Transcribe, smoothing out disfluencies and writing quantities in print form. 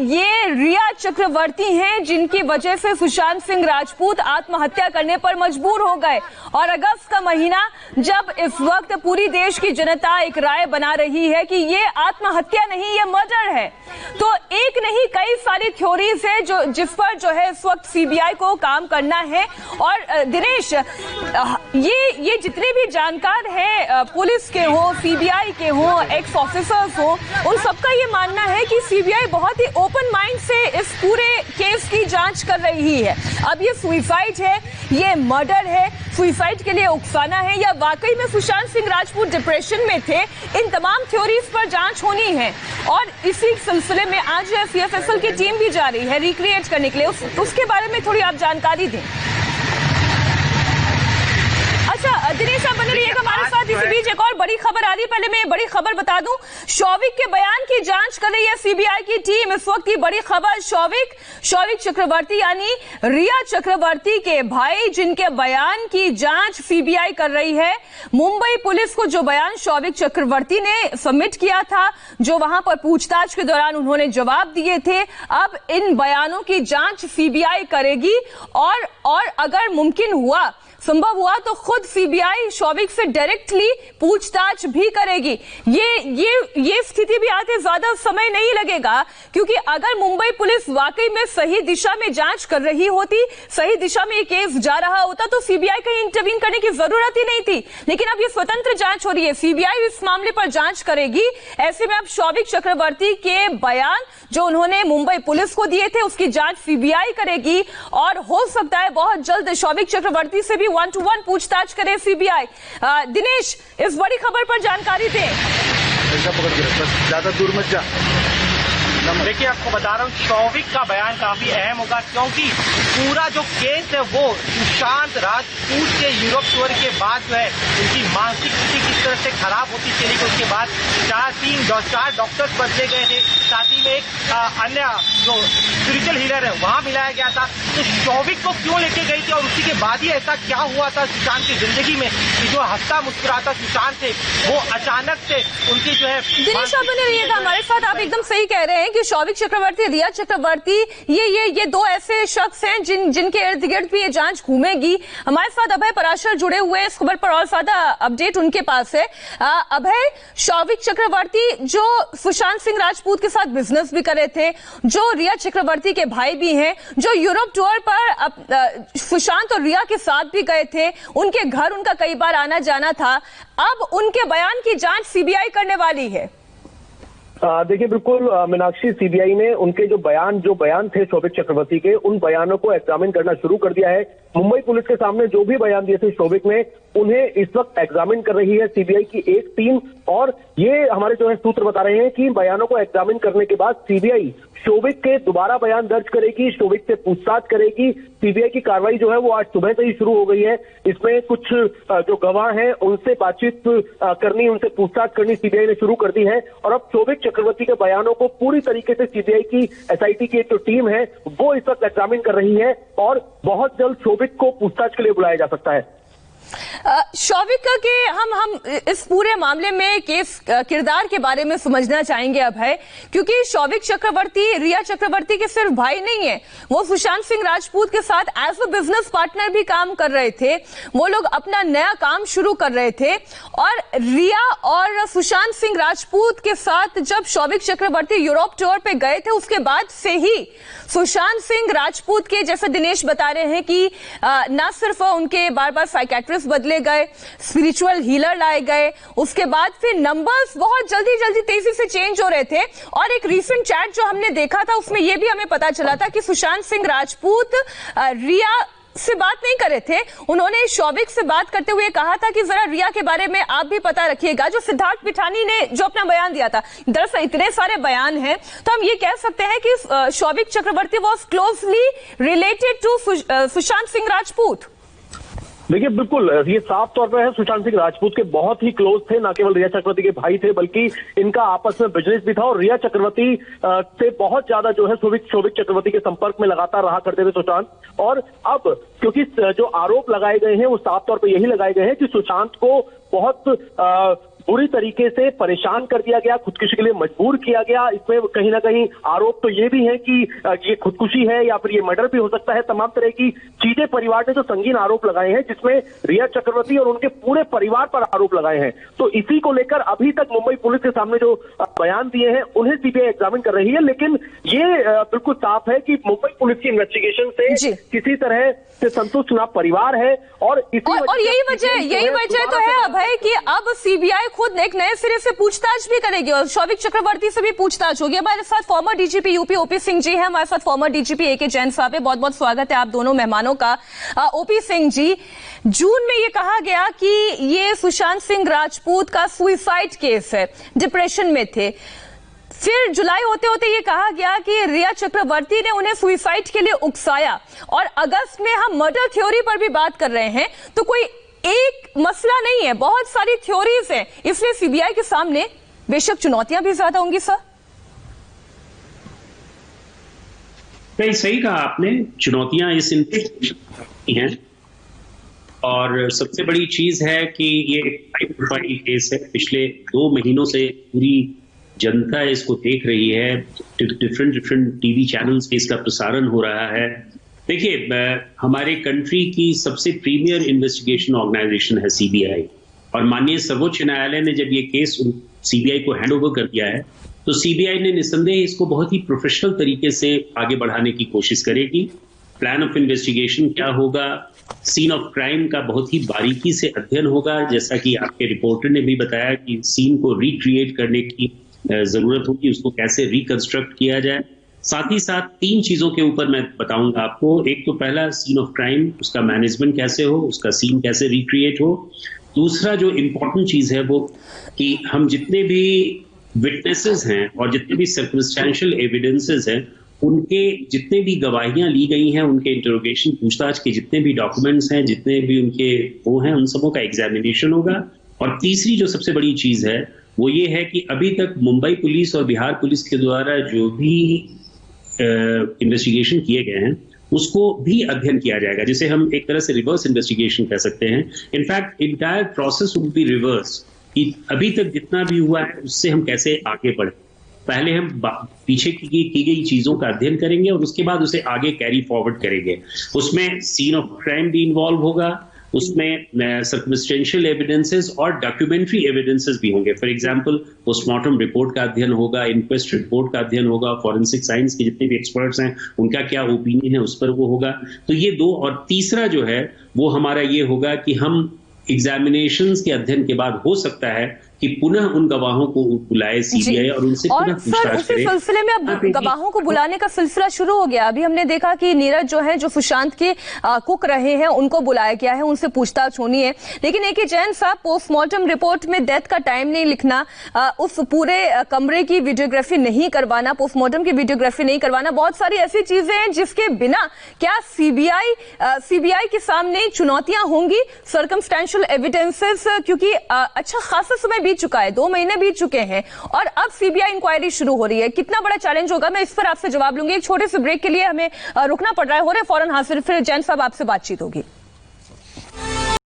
ये रिया चक्रवर्ती हैं जिनकी वजह से सुशांत सिंह राजपूत आत्महत्या करने पर मजबूर हो गए। और अगस्त का महीना, जब इस वक्त पूरी देश की जनता एक राय बना रही है कि ये आत्महत्या नहीं, ये मर्डर है, तो एक नहीं कई सारी थ्योरीज है जिस पर जो है इस वक्त सीबीआई को काम करना है। और दिनेश, ये जितने भी जानकार हैं, पुलिस के हो, सीबीआई के हो, एक्स ऑफिसर्स हो, उन सबका ये मानना है कि सीबीआई बहुत ही ओपन माइंड से इस पूरे केस की जांच कर रही है। अब ये सुसाइड है, ये मर्डर है, सुसाइड के लिए उकसाना है, या वाकई में सुशांत सिंह राजपूत डिप्रेशन में थे, इन तमाम थ्योरीज पर जांच होनी है। और इसी सिलसिले में आज सीएफएसएल की टीम भी जा रही है रिक्रिएट करने के लिए। उसके बारे में थोड़ी आप जानकारी दें। अच्छा दिनेश, आप बने रहिएगा हमारे साथ। इसी बीच एक और बड़ी खबर आ रही है, पहले मैं बड़ी खबर बता दूं, शौविक के बयान की जांच कर रही है सीबीआई की टीम। इस वक्त की बड़ी खबर, शौविक चक्रवर्ती यानी रिया चक्रवर्ती के भाई, जिनके बयान की जांच सीबीआई कर रही है। मुंबई पुलिस को जो बयान शौविक चक्रवर्ती ने सबमिट किया था, जो वहां पर पूछताछ के दौरान उन्होंने जवाब दिए थे, अब इन बयानों की जांच सीबीआई करेगी। और अगर मुमकिन हुआ, संभव हुआ, तो खुद सीबीआई शौविक से डायरेक्टली पूछताछ भी करेगी। ये स्थिति भी आते ज्यादा समय नहीं लगेगा, क्योंकि अगर मुंबई पुलिस वाकई में सही दिशा में जांच कर रही होती, सही दिशा में ये केस जा रहा होता, तो सीबीआई कहीं इंटरवीन करने की जरूरत ही नहीं थी। लेकिन अब ये स्वतंत्र जांच हो रही है, सीबीआई इस मामले पर जांच करेगी। ऐसे में अब शौविक चक्रवर्ती के बयान जो उन्होंने मुंबई पुलिस को दिए थे, उसकी जांच सीबीआई करेगी। और हो सकता है बहुत जल्द शौविक चक्रवर्ती से भी 1-to-1 पूछताछ करे सीबीआई। दिनेश, इस बड़ी खबर पर जानकारी दें। ज्यादा दूर मत जा। देखिए, आपको बता रहा हूँ, शौविक का बयान काफी अहम होगा, क्योंकि पूरा जो केस है वो सुशांत राजपूत के यूरोप टूर के बाद जो है उनकी मानसिक स्थिति किस तरह से खराब होती चली गई। उसके बाद 4 डॉक्टर्स बदले गए थे, साथ ही में एक अन्य जो स्पिरिचुअल हीलर है वहां मिलाया गया था। तो शौविक को क्यों लेके गई थी, और उसी के बाद ही ऐसा क्या हुआ था सुशांत की जिंदगी में कि जो हंसता मुस्कुराता सुशांत थे वो अचानक से उनकी जो है। दिनेश, आप बने रहिएगा हमारे साथ। आप एकदम सही कह रहे हैं कि शौविक चक्रवर्ती, रिया चक्रवर्ती, ये दो ऐसे शख्स हैं जिनके इर्द गिर्द भी ये जांच घूमेगी। हमारे साथ अभय पराशर जुड़े हुए हैं इस खबर पर, और ज्यादा अपडेट उनके पास है। अभय, शौविक चक्रवर्ती जो सुशांत सिंह राजपूत के साथ बिजनेस भी कर रहे थे, जो रिया चक्रवर्ती के भाई भी हैं, जो यूरोप टूर पर सुशांत और रिया के साथ भी गए थे, उनके घर उनका कई बार आना जाना था, अब उनके बयान की जांच सीबीआई करने वाली है। देखिए, बिल्कुल मीनाक्षी, सीबीआई ने उनके जो बयान थे शौविक चक्रवर्ती के, उन बयानों को एग्जामिन करना शुरू कर दिया है। मुंबई पुलिस के सामने जो भी बयान दिए थे शौविक ने, उन्हें इस वक्त एग्जामिन कर रही है सीबीआई की एक टीम। और ये हमारे जो है सूत्र बता रहे हैं कि बयानों को एग्जामिन करने के बाद सीबीआई शौविक के दोबारा बयान दर्ज करेगी, शौविक से पूछताछ करेगी। सीबीआई की कार्रवाई जो है वो आज सुबह से ही शुरू हो गई है। इसमें कुछ जो गवाह हैं उनसे बातचीत करनी, उनसे पूछताछ करनी सीबीआई ने शुरू कर दी है। और अब शौविक चक्रवर्ती के बयानों को पूरी तरीके से सीबीआई की एसआईटी की एक जो टीम है वो इस वक्त एग्जामिन कर रही है, और बहुत जल्द शौविक को पूछताछ के लिए बुलाया जा सकता है। शौविक के हम इस पूरे मामले में केस किरदार के बारे में समझना चाहेंगे अभय, क्योंकि शौविक चक्रवर्ती रिया चक्रवर्ती के सिर्फ भाई नहीं है, वो सुशांत सिंह राजपूत के साथ एज अ बिजनेस पार्टनर भी काम कर रहे थे। वो लोग अपना नया काम शुरू कर रहे थे, और रिया और सुशांत सिंह राजपूत के साथ जब शौविक चक्रवर्ती यूरोप टूर पे गए थे, उसके बाद से ही सुशांत सिंह राजपूत के, जैसे दिनेश बता रहे हैं कि न सिर्फ उनके बार बार साइकेट्रिस्ट बदले गए, स्पिरिचुअल हीलर लाए गए, उसके बाद फिर नंबर्स बहुत जल्दी तेजी से चेंज हो रहे थे। और एक रीसेंट चैट जो हमने देखा था, उसमें यह भी हमें पता चला था कि सुशांत सिंह राजपूत रिया से बात नहीं कर रहे थे। उन्होंने शौविक से बात करते हुए कहा था कि जरा रिया के बारे में आप भी पता रखिएगा। जो सिद्धार्थ पिठानी ने जो अपना बयान दिया था, दरअसल इतने सारे बयान हैं, तो हम ये कह सकते हैं कि Showik Chakraborty was closely related to Sushant Singh Rajput. देखिए, बिल्कुल ये साफ तौर पर है, सुशांत सिंह राजपूत के बहुत ही क्लोज थे, ना केवल रिया चक्रवर्ती के भाई थे बल्कि इनका आपस में बिजनेस भी था। और रिया चक्रवर्ती से बहुत ज्यादा जो है शौविक चक्रवर्ती के संपर्क में लगातार रहा करते थे सुशांत। और अब क्योंकि जो आरोप लगाए गए हैं वो साफ तौर पर यही लगाए गए हैं कि सुशांत को बहुत बुरी तरीके से परेशान कर दिया गया, खुदकुशी के लिए मजबूर किया गया। इसमें कहीं ना कहीं आरोप तो ये भी है कि ये खुदकुशी है या फिर ये मर्डर भी हो सकता है। तमाम तरह की चीजें परिवार ने जो संगीन आरोप लगाए हैं, जिसमें रिया चक्रवर्ती और उनके पूरे परिवार पर आरोप लगाए हैं। तो इसी को लेकर अभी तक मुंबई पुलिस के सामने जो बयान दिए हैं उन्हें सीबीआई एग्जामिन कर रही है। लेकिन ये बिल्कुल साफ है कि मुंबई पुलिस की इन्वेस्टिगेशन से किसी तरह से संतुष्ट ना परिवार है और यही वजह तो है अभय कि अब सीबीआई खुद एक नए सिरे से पूछताछ भी करेगी और शौविक चक्रवर्ती से भी पूछताछ होगी। हमारे साथ former DGP UP OP Singh ji हैं, हमारे साथ फॉर्मर डीजीपी एके जैन साहब है। बहुत बहुत स्वागत है आप दोनों मेहमानों का। ओपी सिंह जी, जून में ये कहा गया कि ये सुशांत सिंह राजपूत का सुसाइड केस है, डिप्रेशन में थे। फिर जुलाई होते होते ये कहा गया कि रिया चक्रवर्ती ने उन्हें सुसाइड के लिए उकसाया और अगस्त में हम मर्डर थ्योरी पर भी बात कर रहे हैं। तो कोई एक मसला नहीं है, बहुत सारी थ्योरीज हैं, इसलिए सीबीआई के सामने बेशक चुनौतियां भी ज्यादा होंगी। सर नहीं, सही कहा आपने, चुनौतियां इस हैं और सबसे बड़ी चीज है कि ये हाई प्रोफाइल केस है। पिछले 2 महीनों से पूरी जनता इसको देख रही है, डिफरेंट टीवी चैनल्स पे इसका प्रसारण हो रहा है। देखिए, हमारे कंट्री की सबसे प्रीमियर इन्वेस्टिगेशन ऑर्गेनाइजेशन है सीबीआई और माननीय सर्वोच्च न्यायालय ने जब ये केस सीबीआई को हैंडओवर कर दिया है तो सीबीआई ने निस्संदेह इसको बहुत ही प्रोफेशनल तरीके से आगे बढ़ाने की कोशिश करेगी। प्लान ऑफ इन्वेस्टिगेशन क्या होगा, सीन ऑफ क्राइम का बहुत ही बारीकी से अध्ययन होगा, जैसा कि आपके रिपोर्टर ने भी बताया कि सीन को रिक्रिएट करने की जरूरत होगी, उसको कैसे रिकंस्ट्रक्ट किया जाए। साथ ही साथ 3 चीजों के ऊपर मैं बताऊंगा आपको। एक तो पहला सीन ऑफ क्राइम, उसका मैनेजमेंट कैसे हो, उसका सीन कैसे रिक्रिएट हो। दूसरा जो इम्पोर्टेंट चीज है वो कि हम जितने भी विटनेसेस हैं और जितने भी सर्कमस्टेंशियल एविडेंसेस हैं, उनके जितने भी गवाहियां ली गई हैं, उनके इंटरोगेशन पूछताछ के जितने भी डॉक्यूमेंट्स हैं, जितने भी उनके वो हैं, उन सबों का एग्जामिनेशन होगा। और तीसरी जो सबसे बड़ी चीज है वो ये है कि अभी तक मुंबई पुलिस और बिहार पुलिस के द्वारा जो भी इन्वेस्टिगेशन किए गए हैं उसको भी अध्ययन किया जाएगा, जिसे हम एक तरह से रिवर्स इन्वेस्टिगेशन कह सकते हैं। In fact entire process would be reverse, कि अभी तक जितना भी हुआ है उससे हम कैसे आगे बढ़े। पहले हम पीछे की गई चीजों का अध्ययन करेंगे और उसके बाद उसे आगे कैरी फॉरवर्ड करेंगे। उसमें सीन ऑफ क्राइम भी इन्वॉल्व होगा, उसमें सर्कमस्टेंशियल एविडेंसेस और डॉक्यूमेंट्री एविडेंसेस भी होंगे। फॉर एग्जांपल पोस्टमार्टम रिपोर्ट का अध्ययन होगा, इंक्वेस्ट रिपोर्ट का अध्ययन होगा, फॉरेंसिक साइंस के जितने भी एक्सपर्ट्स हैं उनका क्या ओपिनियन है उस पर वो होगा। तो ये 2, और तीसरा जो है वो हमारा ये होगा कि हम एग्जामिनेशंस के अध्ययन के बाद हो सकता है कि पुनः उन गवाहों को बुलाए सीबीआई और उनसे पुनः पूछताछ करे। सिलसिले में अब गवाहों को बुलाने का सिलसिला शुरू हो गया। अभी हमने देखा कि नीरज जो है, जो सुशांत के कुक रहे हैं, उनको बुलाया गया है, उनसे पूछताछ होनी है। लेकिन एके जैन साहब, पोस्टमार्टम रिपोर्ट में डेथ का टाइम नहीं लिखना, उस पूरे कमरे की वीडियोग्राफी नहीं करवाना, पोस्टमार्टम की वीडियोग्राफी नहीं करवाना, बहुत सारी ऐसी चीजें हैं जिसके बिना क्या सीबीआई के सामने चुनौतियां होंगी। सर्कमस्टेंशियल एविडेंसेस, क्योंकि अच्छा खासा समय बीत चुका है, 2 महीने बीत चुके हैं और अब सीबीआई इंक्वायरी शुरू हो रही है। कितना बड़ा चैलेंज होगा, मैं इस पर आपसे जवाब लूंगी। एक छोटे से ब्रेक के लिए हमें रुकना पड़ रहा है, हो रहे फौरन हाजिर, फिर जैन साहब आपसे बातचीत होगी।